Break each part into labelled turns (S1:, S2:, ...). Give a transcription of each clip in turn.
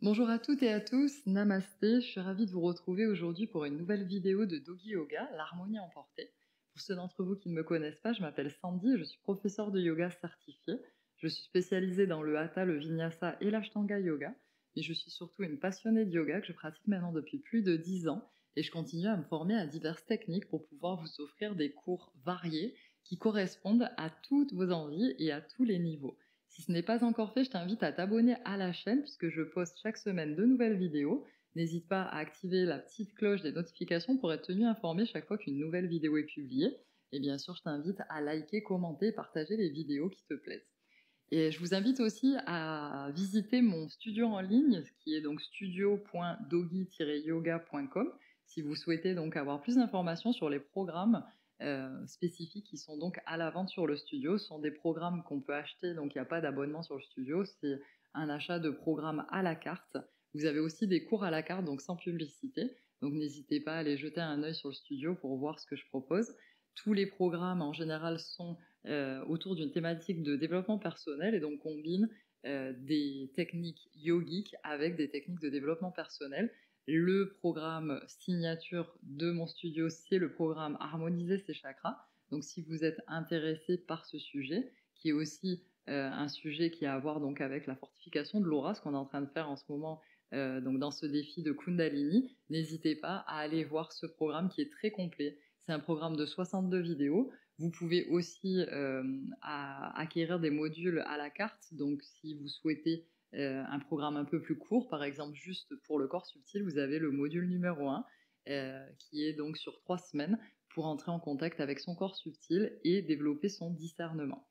S1: Bonjour à toutes et à tous, namasté, je suis ravie de vous retrouver aujourd'hui pour une nouvelle vidéo de Doggy Yoga, l'harmonie emportée. Pour ceux d'entre vous qui ne me connaissent pas, je m'appelle Sandy et je suis professeure de yoga certifiée. Je suis spécialisée dans le Hatha, le Vinyasa et l'Ashtanga Yoga, mais je suis surtout une passionnée de yoga que je pratique maintenant depuis plus de 10 ans et je continue à me former à diverses techniques pour pouvoir vous offrir des cours variés qui correspondent à toutes vos envies et à tous les niveaux. Si ce n'est pas encore fait, je t'invite à t'abonner à la chaîne puisque je poste chaque semaine de nouvelles vidéos. N'hésite pas à activer la petite cloche des notifications pour être tenu informé chaque fois qu'une nouvelle vidéo est publiée. Et bien sûr, je t'invite à liker, commenter et partager les vidéos qui te plaisent. Et je vous invite aussi à visiter mon studio en ligne, qui est donc studio.doggy-yoga.com, si vous souhaitez donc avoir plus d'informations sur les programmes spécifiques qui sont donc à la vente sur le studio. Ce sont des programmes qu'on peut acheter, donc il n'y a pas d'abonnement sur le studio, c'est un achat de programmes à la carte. Vous avez aussi des cours à la carte, donc sans publicité. Donc n'hésitez pas à aller jeter un œil sur le studio pour voir ce que je propose. Tous les programmes en général sont autour d'une thématique de développement personnel et donc combine des techniques yogiques avec des techniques de développement personnel. Le programme signature de mon studio, c'est le programme Harmoniser ses chakras. Donc si vous êtes intéressé par ce sujet, qui est aussi un sujet qui a à voir donc avec la fortification de l'aura, ce qu'on est en train de faire en ce moment donc dans ce défi de Kundalini, n'hésitez pas à aller voir ce programme qui est très complet. C'est un programme de 62 vidéos. Vous pouvez aussi acquérir des modules à la carte. Donc, si vous souhaitez un programme un peu plus court, par exemple juste pour le corps subtil, vous avez le module numéro 1 qui est donc sur 3 semaines pour entrer en contact avec son corps subtil et développer son discernement.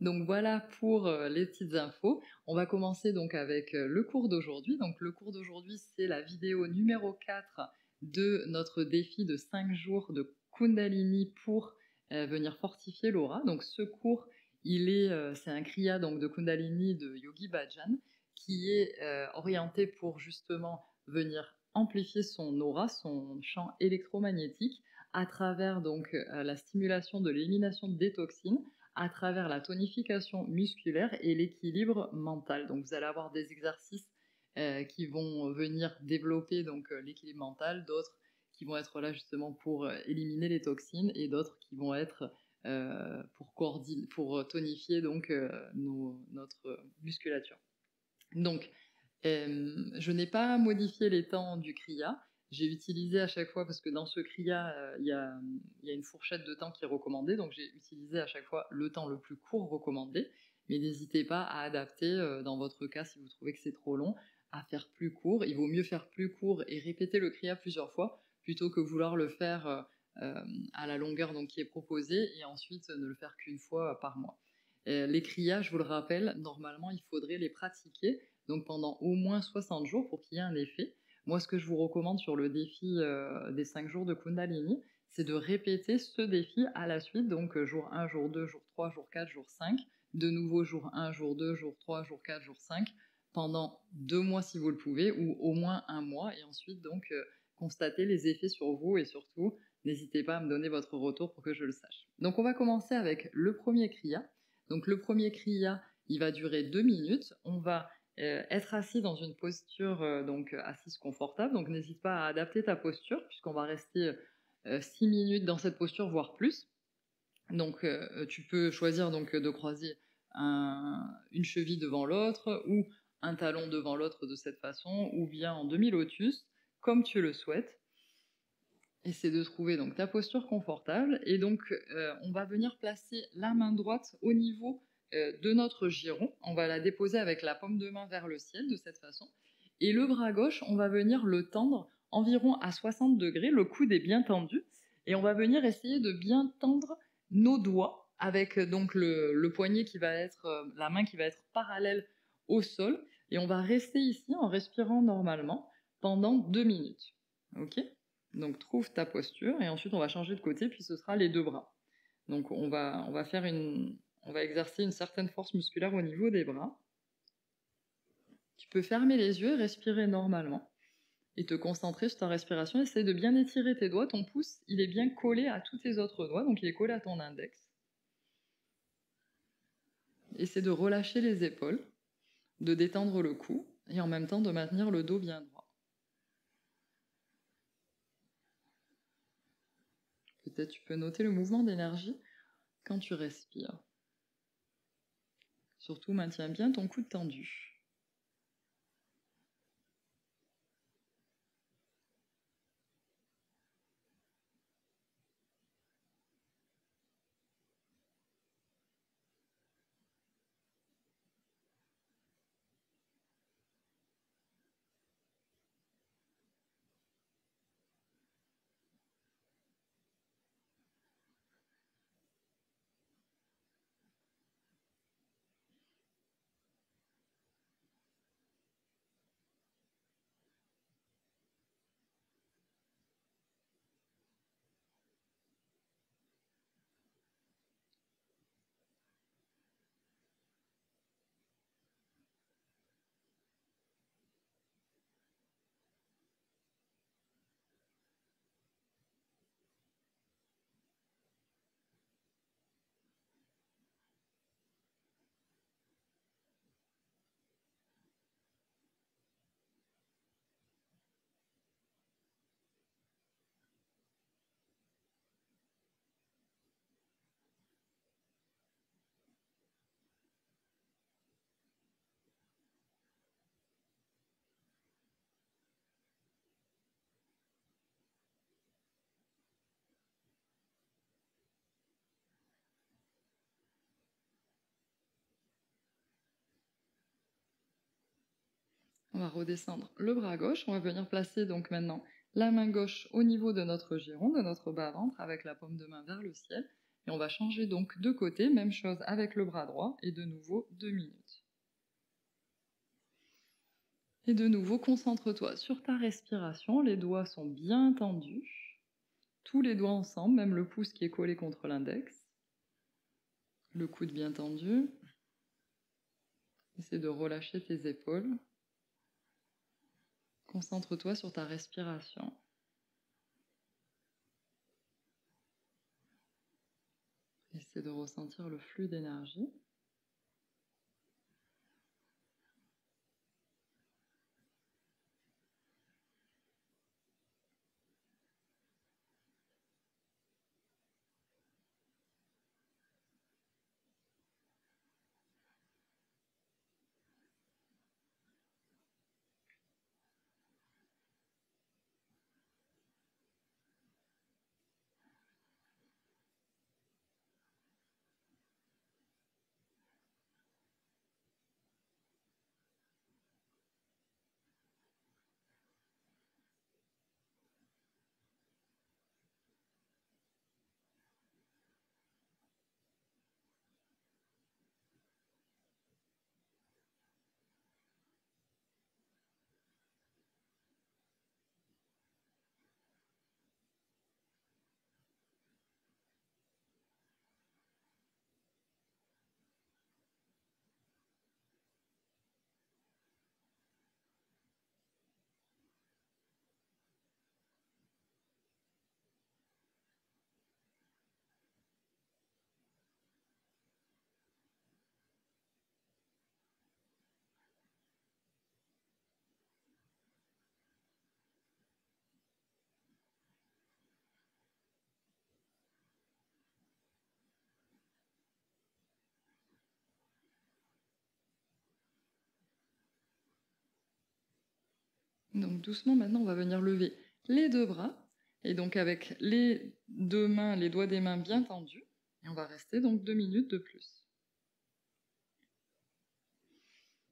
S1: Donc voilà pour les petites infos. On va commencer donc avec le cours d'aujourd'hui. Donc le cours d'aujourd'hui, c'est la vidéo numéro 4 de notre défi de 5 jours de Kundalini pour venir fortifier l'aura. Donc ce cours, c'est un kriya donc de Kundalini de Yogi Bhajan qui est orienté pour justement venir amplifier son aura, son champ électromagnétique à travers donc la stimulation de l'élimination des toxines, à travers la tonification musculaire et l'équilibre mental. Donc vous allez avoir des exercices qui vont venir développer donc l'équilibre mental, d'autres qui vont être là justement pour éliminer les toxines et d'autres qui vont être pour tonifier donc notre musculature. Donc, je n'ai pas modifié les temps du kriya. J'ai utilisé à chaque fois, parce que dans ce kriya, il y a une fourchette de temps qui est recommandée, donc j'ai utilisé à chaque fois le temps le plus court recommandé. Mais n'hésitez pas à adapter, dans votre cas, si vous trouvez que c'est trop long, à faire plus court. Il vaut mieux faire plus court et répéter le kriya plusieurs fois, plutôt que vouloir le faire à la longueur donc, qui est proposée, et ensuite ne le faire qu'une fois par mois. Les kriyas, je vous le rappelle, normalement, il faudrait les pratiquer donc pendant au moins 60 jours pour qu'il y ait un effet. Moi, ce que je vous recommande sur le défi des 5 jours de Kundalini, c'est de répéter ce défi à la suite, donc jour 1, jour 2, jour 3, jour 4, jour 5, de nouveau jour 1, jour 2, jour 3, jour 4, jour 5, pendant 2 mois si vous le pouvez, ou au moins un mois, et ensuite donc constater les effets sur vous, et surtout, n'hésitez pas à me donner votre retour pour que je le sache. Donc on va commencer avec le premier kriya. Donc le premier kriya, il va durer 2 minutes. On va être assis dans une posture donc assise confortable. Donc n'hésite pas à adapter ta posture puisqu'on va rester 6 minutes dans cette posture, voire plus. Donc tu peux choisir donc de croiser une cheville devant l'autre ou un talon devant l'autre de cette façon, ou bien en demi-lotus, comme tu le souhaites. Essaie de trouver donc ta posture confortable et donc on va venir placer la main droite au niveau de notre giron. On va la déposer avec la paume de main vers le ciel de cette façon. Et le bras gauche, on va venir le tendre environ à 60 degrés. Le coude est bien tendu et on va venir essayer de bien tendre nos doigts avec donc le poignet qui va être, la main qui va être parallèle au sol. Et on va rester ici en respirant normalement pendant 2 minutes. Ok ? Donc trouve ta posture et ensuite on va changer de côté puis ce sera les deux bras. Donc on va exercer une certaine force musculaire au niveau des bras. Tu peux fermer les yeux, respirer normalement et te concentrer sur ta respiration. Essaye de bien étirer tes doigts. Ton pouce, il est bien collé à tous tes autres doigts, donc il est collé à ton index. Essaie de relâcher les épaules, de détendre le cou. et en même temps de maintenir le dos bien droit. Peut-être tu peux noter le mouvement d'énergie quand tu respires. Surtout, maintiens bien ton coude tendu. On va redescendre le bras gauche. On va venir placer donc maintenant la main gauche au niveau de notre giron, de notre bas-ventre, avec la paume de main vers le ciel. Et on va changer donc de côté, même chose avec le bras droit, et de nouveau 2 minutes. Et de nouveau, concentre-toi sur ta respiration, les doigts sont bien tendus, tous les doigts ensemble, même le pouce qui est collé contre l'index, le coude bien tendu. Essaie de relâcher tes épaules. Concentre-toi sur ta respiration. Essaie de ressentir le flux d'énergie. Donc doucement, maintenant, on va venir lever les deux bras. Et donc avec les deux mains, les doigts des mains bien tendus. Et on va rester donc 2 minutes de plus.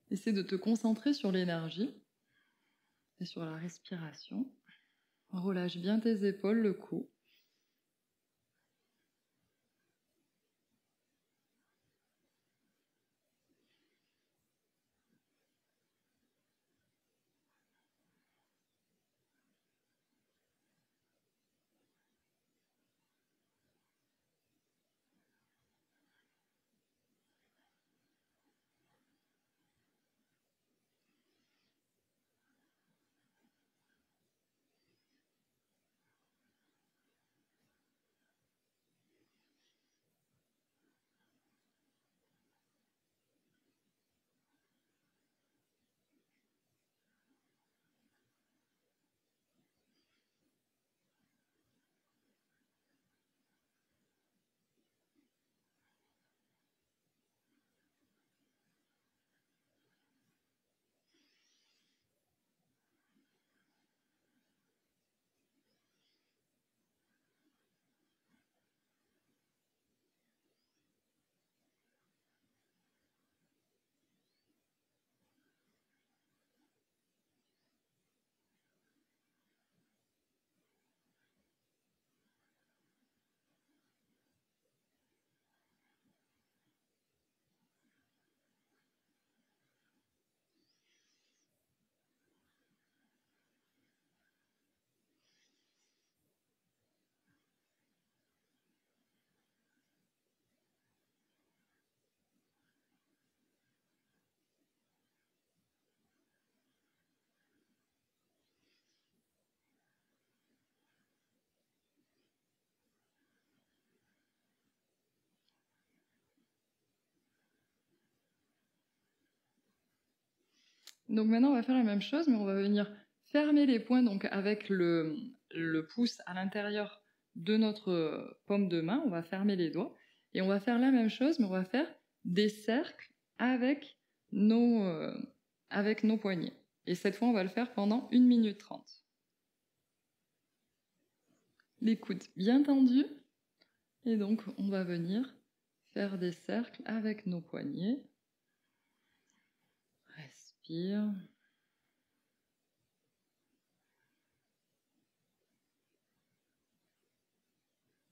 S1: Essaie de te concentrer sur l'énergie et sur la respiration. Relâche bien tes épaules, le cou. Donc maintenant, on va faire la même chose, mais on va venir fermer les poings donc avec le pouce à l'intérieur de notre paume de main. On va fermer les doigts et on va faire la même chose, mais on va faire des cercles avec nos poignets. Et cette fois, on va le faire pendant 1 minute 30. Les coudes bien tendus. Et donc, on va venir faire des cercles avec nos poignets. Respire.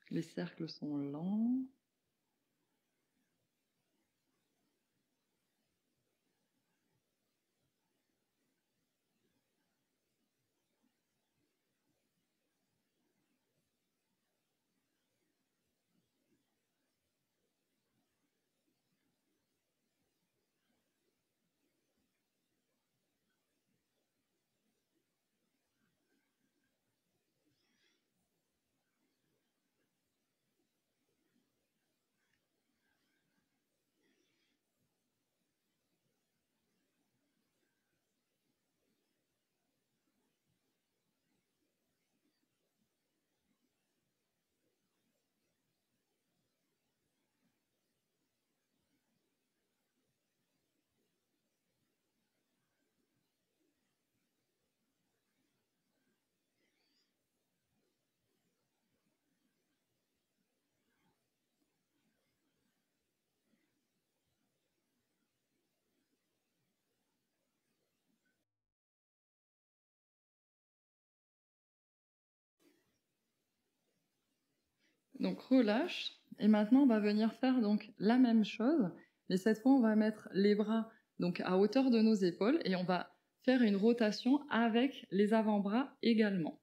S1: Les cercles sont lents. Donc relâche. Et maintenant, on va venir faire donc la même chose. Mais cette fois, on va mettre les bras donc à hauteur de nos épaules et on va faire une rotation avec les avant-bras également.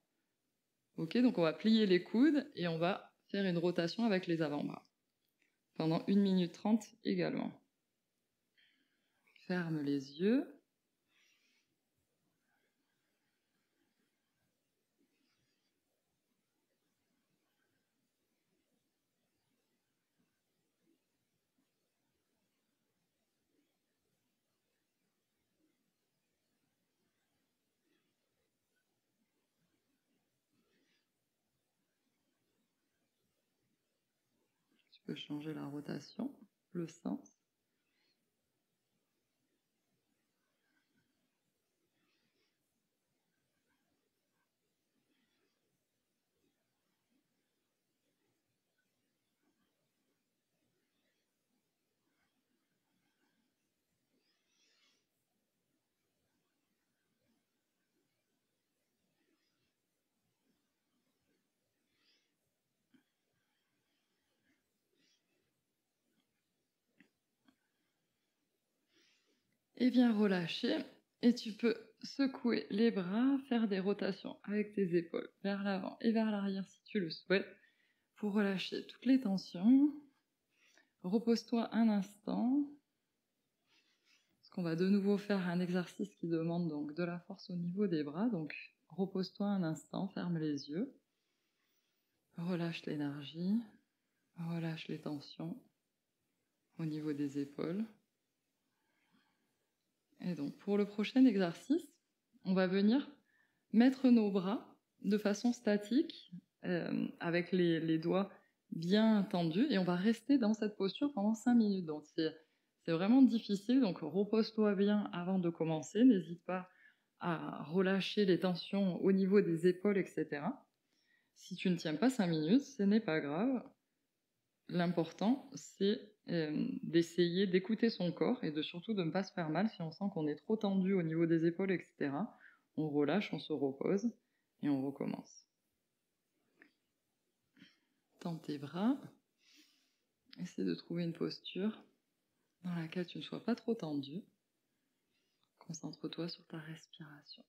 S1: Ok, donc on va plier les coudes et on va faire une rotation avec les avant-bras. Pendant 1 minute 30 également. Ferme les yeux. Tu peux changer la rotation, le sens. Et viens relâcher. Et tu peux secouer les bras, faire des rotations avec tes épaules vers l'avant et vers l'arrière si tu le souhaites, pour relâcher toutes les tensions. Repose-toi un instant. Parce qu'on va de nouveau faire un exercice qui demande donc de la force au niveau des bras. Donc repose-toi un instant, ferme les yeux. Relâche l'énergie. Relâche les tensions au niveau des épaules. Et donc, pour le prochain exercice, on va venir mettre nos bras de façon statique, avec les doigts bien tendus, et on va rester dans cette posture pendant 5 minutes. Donc, c'est vraiment difficile, donc repose-toi bien avant de commencer, n'hésite pas à relâcher les tensions au niveau des épaules, etc. Si tu ne tiens pas 5 minutes, ce n'est pas grave. L'important, c'est d'essayer d'écouter son corps et surtout de ne pas se faire mal si on sent qu'on est trop tendu au niveau des épaules, etc. On relâche, on se repose et on recommence. Tends tes bras. Essaie de trouver une posture dans laquelle tu ne sois pas trop tendu. Concentre-toi sur ta respiration.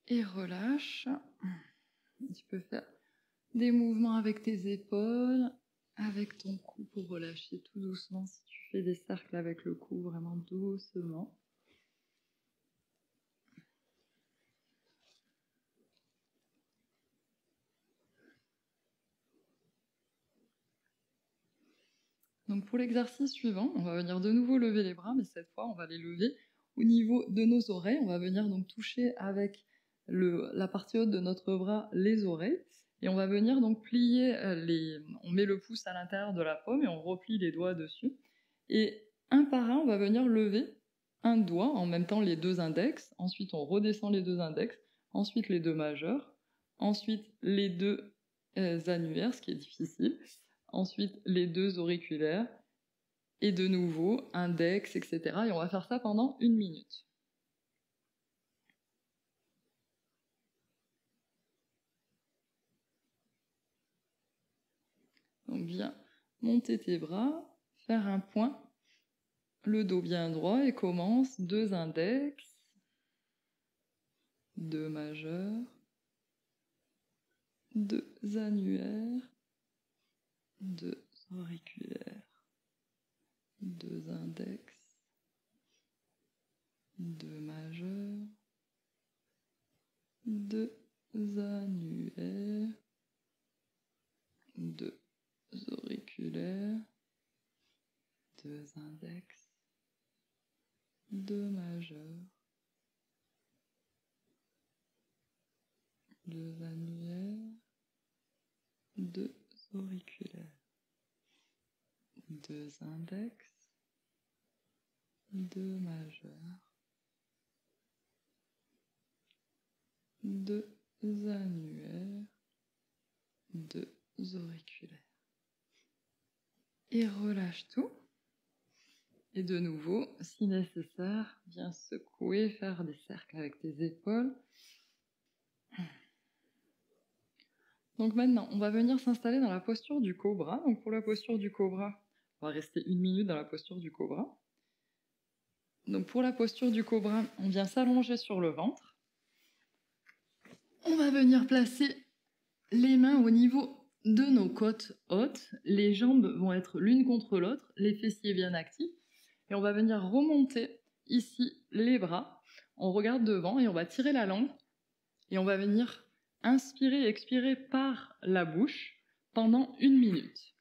S1: Et relâche. Tu peux faire des mouvements avec tes épaules, avec ton cou pour relâcher tout doucement. Si tu fais des cercles avec le cou, vraiment doucement. Donc pour l'exercice suivant, on va venir de nouveau lever les bras, mais cette fois on va les lever au niveau de nos oreilles. On va venir donc toucher avec la partie haute de notre bras les oreilles. Et on va venir donc plier on met le pouce à l'intérieur de la paume et on replie les doigts dessus. Et un par un, on va venir lever un doigt, en même temps les deux index. Ensuite, on redescend les deux index. Ensuite, les deux majeurs. Ensuite, les deux annulaires, ce qui est difficile. Ensuite, les deux auriculaires. Et de nouveau, index, etc. Et on va faire ça pendant 1 minute. Donc bien monter tes bras, faire un point, le dos bien droit et commence 2 index, 2 majeurs, 2 annulaires, 2 auriculaires, 2 index, 2 majeurs, 2 annulaires, 2 auriculaires, 2 index, 2 majeurs, 2 annulaires, 2 auriculaires, 2 index, 2 majeurs, 2 annulaires, 2 auriculaires. Et relâche tout. Et de nouveau, si nécessaire, viens secouer, faire des cercles avec tes épaules. Donc maintenant, on va venir s'installer dans la posture du cobra. Donc pour la posture du cobra, on va rester 1 minute dans la posture du cobra. Donc pour la posture du cobra, on vient s'allonger sur le ventre. On va venir placer les mains au niveau de nos côtes hautes. Les jambes vont être l'une contre l'autre, les fessiers bien actifs. Et on va venir remonter ici les bras. On regarde devant et on va tirer la langue. Et on va venir inspirer et expirer par la bouche pendant 1 minute.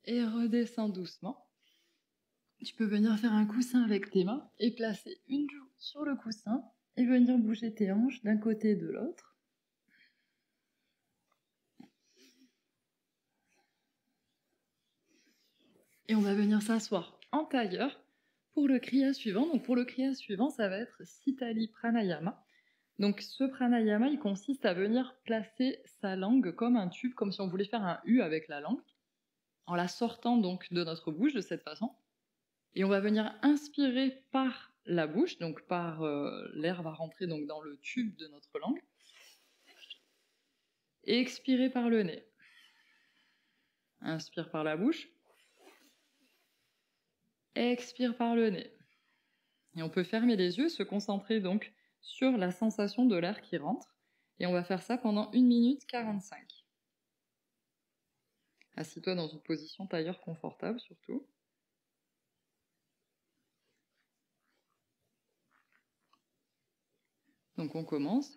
S1: Et redescends doucement. Tu peux venir faire un coussin avec tes mains et placer une joue sur le coussin et venir bouger tes hanches d'un côté et de l'autre. Et on va venir s'asseoir en tailleur pour le kriya suivant. Donc pour le kriya suivant, ça va être Sitali Pranayama. Donc ce pranayama, il consiste à venir placer sa langue comme un tube, comme si on voulait faire un U avec la langue, en la sortant donc de notre bouche de cette façon. Et on va venir inspirer par la bouche, donc par l'air va rentrer donc dans le tube de notre langue, et expirer par le nez. Inspire par la bouche, expire par le nez. Et on peut fermer les yeux, se concentrer donc sur la sensation de l'air qui rentre. Et on va faire ça pendant 1 minute 45. Assis-toi dans une position tailleur confortable surtout. Donc on commence.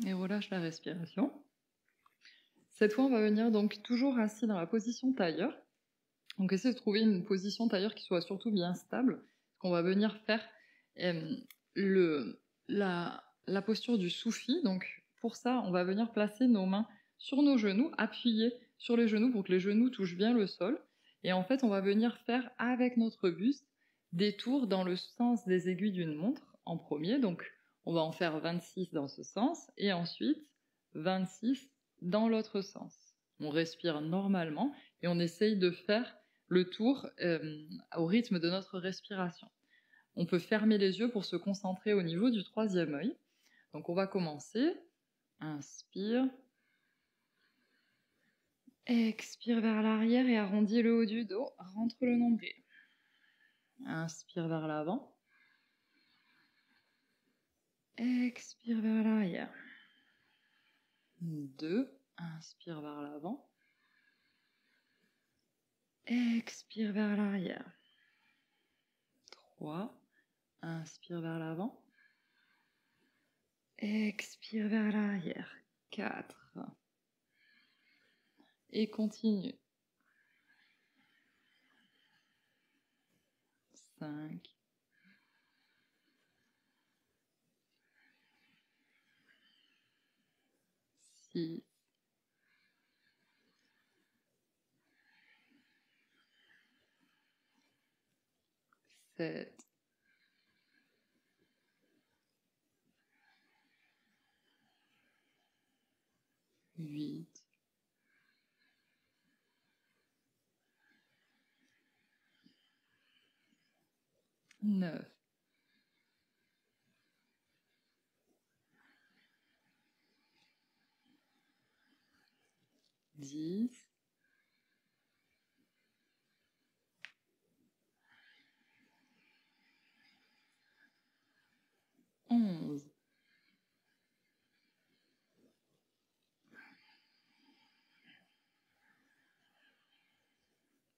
S1: Et relâche la respiration. Cette fois, on va venir donc toujours assis dans la position tailleur. Donc, essayez de trouver une position tailleur qui soit surtout bien stable. On va venir faire la posture du soufi. Donc, pour ça, on va venir placer nos mains sur nos genoux, appuyer sur les genoux pour que les genoux touchent bien le sol. Et en fait, on va venir faire avec notre buste des tours dans le sens des aiguilles d'une montre en premier. Donc, on va en faire 26 dans ce sens et ensuite 26 dans l'autre sens. On respire normalement et on essaye de faire le tour au rythme de notre respiration. On peut fermer les yeux pour se concentrer au niveau du troisième œil. Donc on va commencer. Inspire. Expire vers l'arrière et arrondis le haut du dos. Rentre le nombril. Inspire vers l'avant. Expire vers l'arrière. 2. Inspire vers l'avant. Expire vers l'arrière. 3. Inspire vers l'avant. Expire vers l'arrière. 4. Et continue. 5. 6. 7. 8. 9. 10. 11.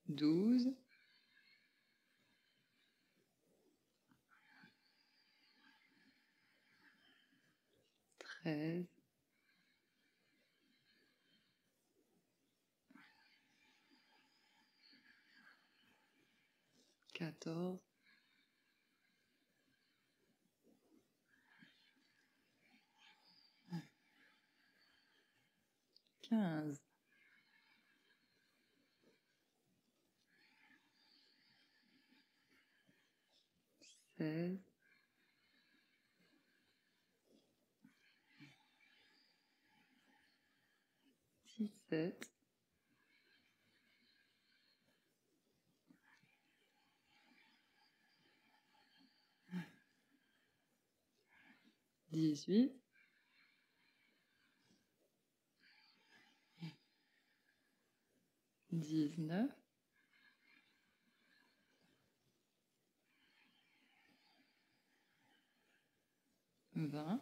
S1: 12. 13. 14. 15. 16. 17. 18, 19, 20,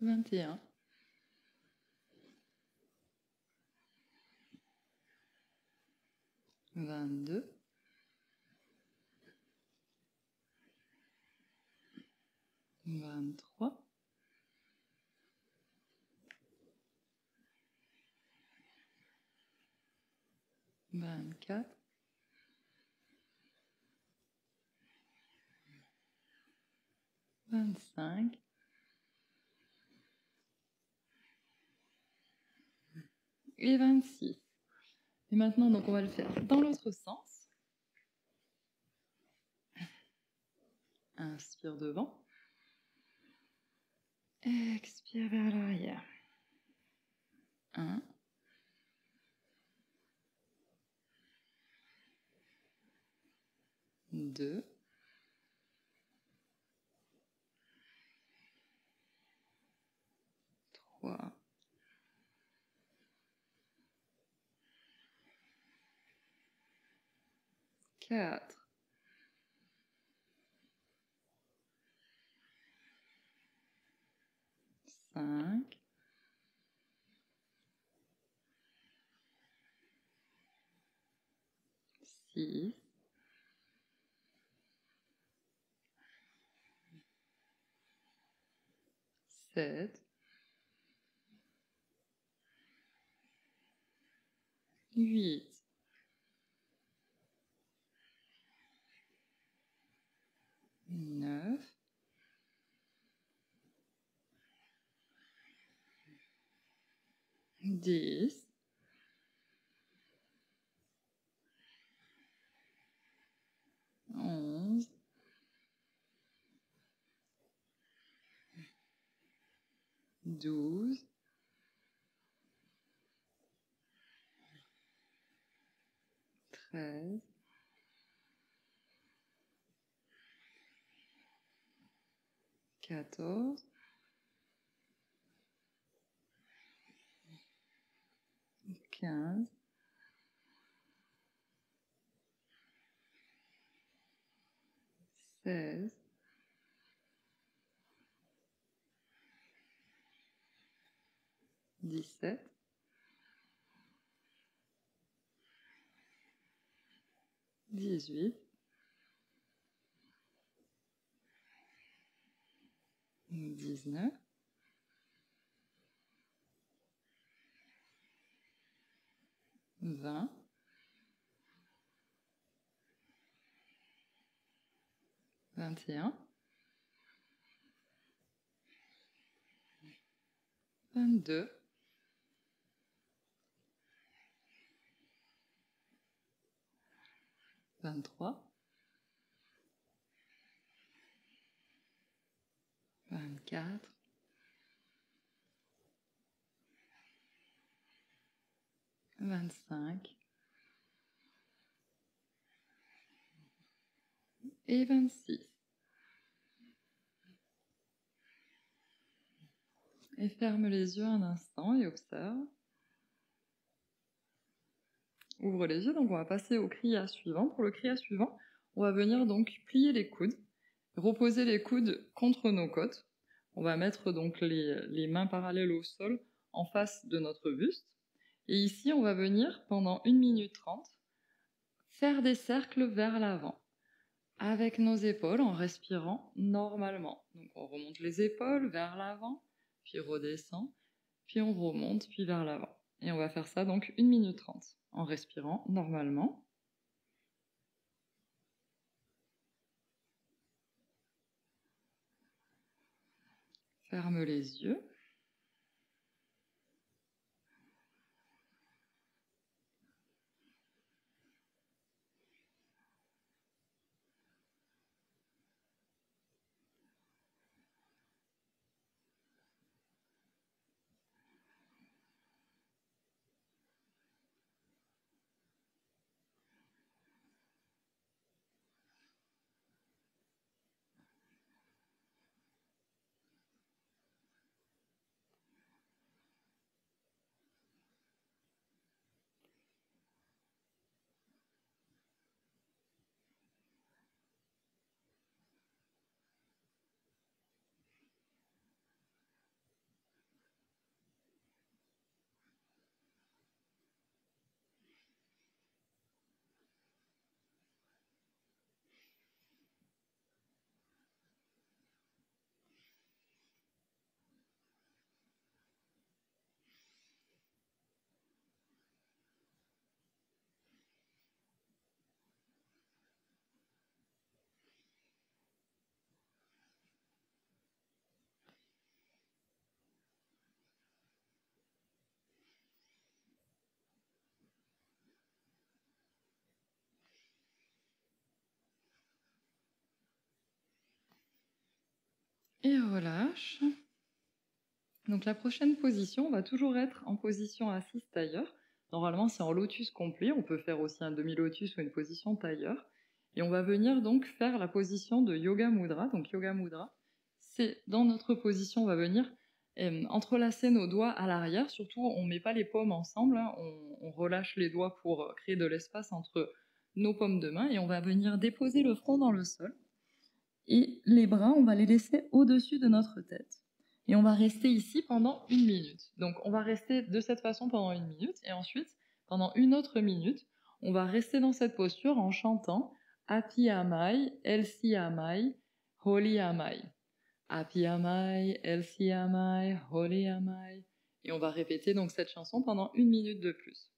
S1: 21, 22, 23, 24, 25, et 26. Et maintenant, donc, on va le faire dans l'autre sens. Inspire devant. Expire vers l'arrière. 1, 2, 3, 4, 5, 6, 7, 8, 9, 10, 11, 12, 13, 14, 15, 16, 17, 18, 19, 20, 21, 22, 23, 24, 25 et 26. Et ferme les yeux un instant et observe. Ouvre les yeux, donc on va passer au kriya suivant. Pour le kriya suivant, on va venir donc plier les coudes, reposer les coudes contre nos côtes. On va mettre donc les mains parallèles au sol en face de notre buste. Et ici, on va venir pendant 1 minute 30 faire des cercles vers l'avant avec nos épaules en respirant normalement. Donc on remonte les épaules vers l'avant, puis redescend, puis on remonte, puis vers l'avant. Et on va faire ça donc 1 minute 30 en respirant normalement. Ferme les yeux. Et relâche. Donc la prochaine position va toujours être en position assise tailleur. Normalement, c'est en lotus complet. On peut faire aussi un demi-lotus ou une position tailleur. Et on va venir donc faire la position de Yoga Mudra. Donc Yoga Mudra, c'est dans notre position, on va venir entrelacer nos doigts à l'arrière. Surtout, on ne met pas les paumes ensemble. Hein. On relâche les doigts pour créer de l'espace entre nos paumes de main. Et on va venir déposer le front dans le sol. Et les bras, on va les laisser au-dessus de notre tête. Et on va rester ici pendant 1 minute. Donc on va rester de cette façon pendant 1 minute. Et ensuite, pendant une autre minute, on va rester dans cette posture en chantant Happy Amai, Elsie Amai, Holy Amai. Happy Amai, Elsie Amai, Holy Amai. Et on va répéter donc cette chanson pendant 1 minute de plus.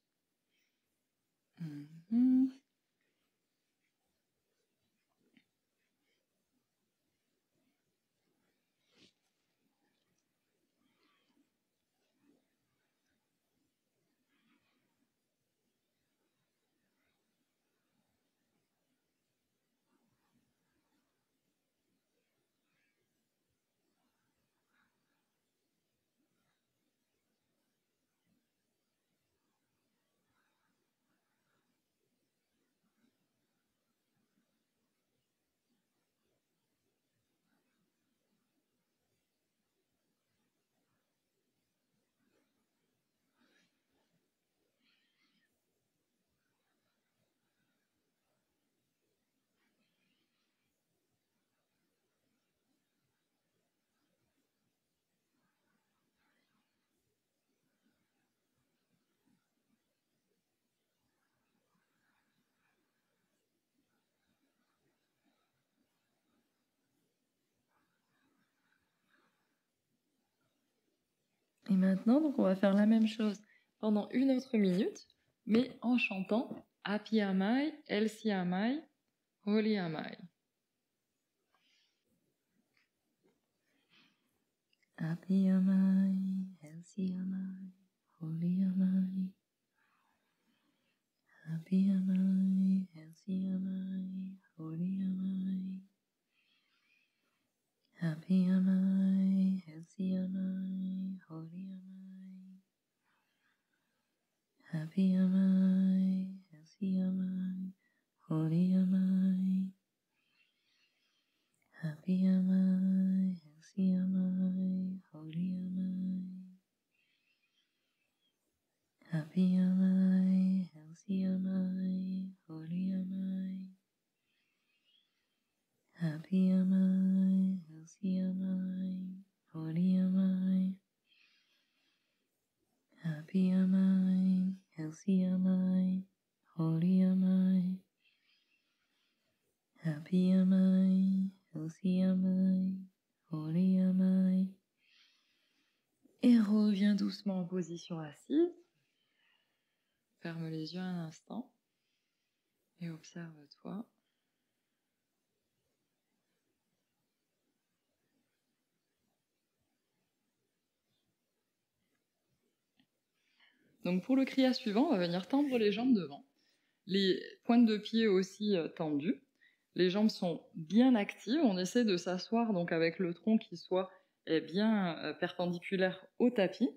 S1: Et maintenant, donc, on va faire la même chose pendant une autre minute, mais en chantant Happy Amai, Elsie Amai, Holy Amai. Happy Amai, Elsie Amai, Holy Amai. Happy Amai, Elsie Amai, Holy Amai. Happy Amai, Elsie Amai, Holy Amai. Happy Amai, Elsie Amai, Holy Amai. Happy Amai, Elsie Amai, Holy Amai. Happy Amai, Elsie Amai, Holy Amai. Happy Amai, Elsie Amai, Holy Amai. Happy Amai, Elsie Amai, Holy Amai. Happy Amai, Elsie Amai, Holy Amai. Et reviens doucement en position assise. Ferme les yeux un instant et observe-toi. Donc pour le kriya suivant, on va venir tendre les jambes devant. Les pointes de pied aussi tendues. Les jambes sont bien actives. On essaie de s'asseoir donc avec le tronc qui soit bien perpendiculaire au tapis.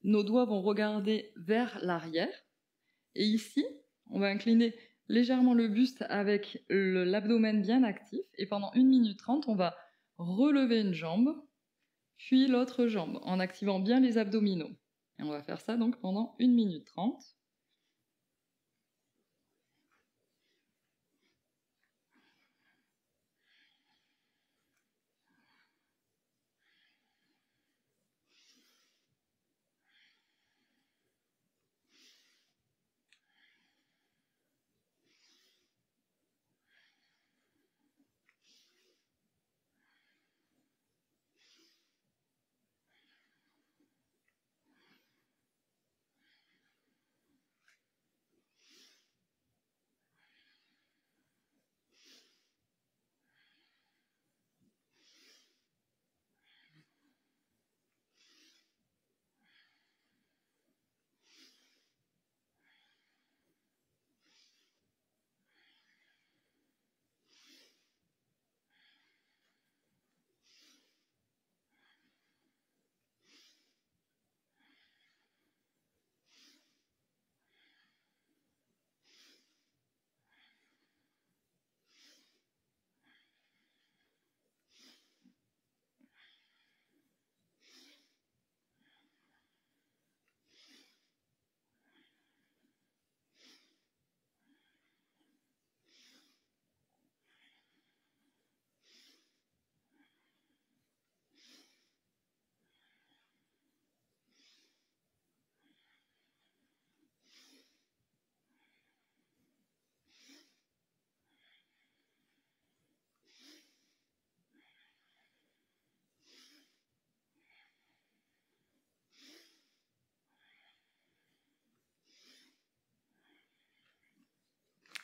S1: Nos doigts vont regarder vers l'arrière. Et ici, on va incliner légèrement le buste avec l'abdomen bien actif. Et pendant 1 minute 30, on va relever une jambe, puis l'autre jambe, en activant bien les abdominaux. Et on va faire ça donc pendant 1 minute 30.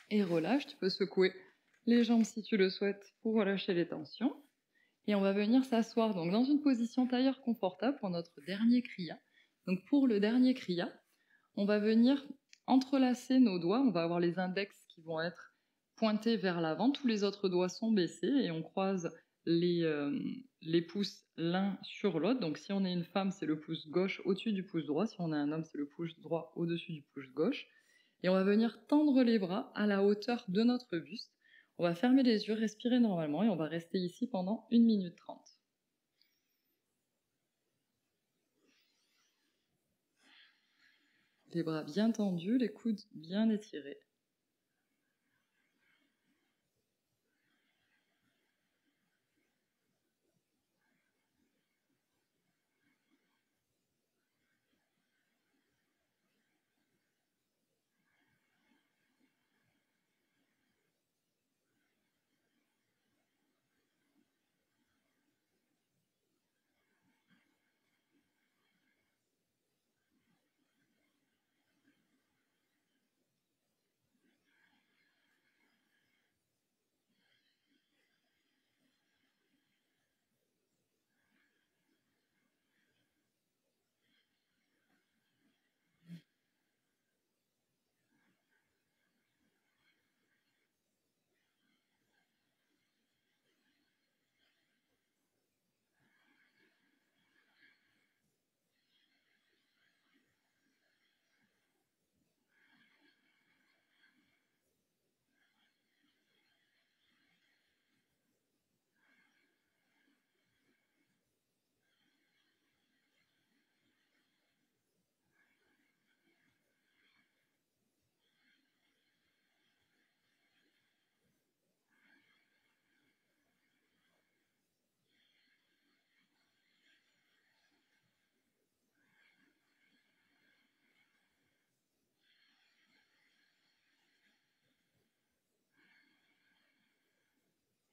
S1: Et relâche, tu peux secouer les jambes si tu le souhaites pour relâcher les tensions. Et on va venir s'asseoir donc dans une position tailleur confortable pour notre dernier kriya. Donc pour le dernier kriya, on va venir entrelacer nos doigts, on va avoir les index qui vont être pointés vers l'avant, tous les autres doigts sont baissés et on croise les pouces l'un sur l'autre. Donc si on est une femme, c'est le pouce gauche au-dessus du pouce droit, si on est un homme, c'est le pouce droit au-dessus du pouce gauche. Et on va venir tendre les bras à la hauteur de notre buste. On va fermer les yeux, respirer normalement et on va rester ici pendant 1 minute 30. Les bras bien tendus, les coudes bien étirés.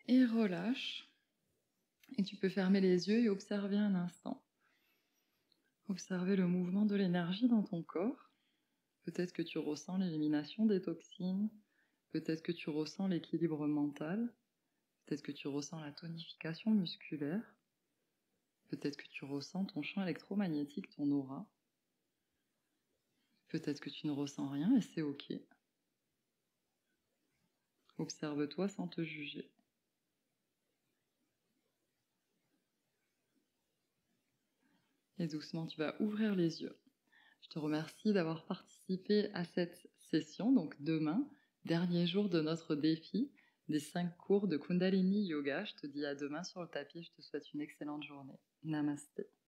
S1: Et relâche. Et tu peux fermer les yeux et observer un instant. Observer le mouvement de l'énergie dans ton corps. Peut-être que tu ressens l'élimination des toxines. Peut-être que tu ressens l'équilibre mental. Peut-être que tu ressens la tonification musculaire. Peut-être que tu ressens ton champ électromagnétique, ton aura. Peut-être que tu ne ressens rien et c'est ok. Observe-toi sans te juger. Et doucement, tu vas ouvrir les yeux. Je te remercie d'avoir participé à cette session. Donc demain, dernier jour de notre défi des 5 cours de Kundalini Yoga. Je te dis à demain sur le tapis. Je te souhaite une excellente journée. Namasté.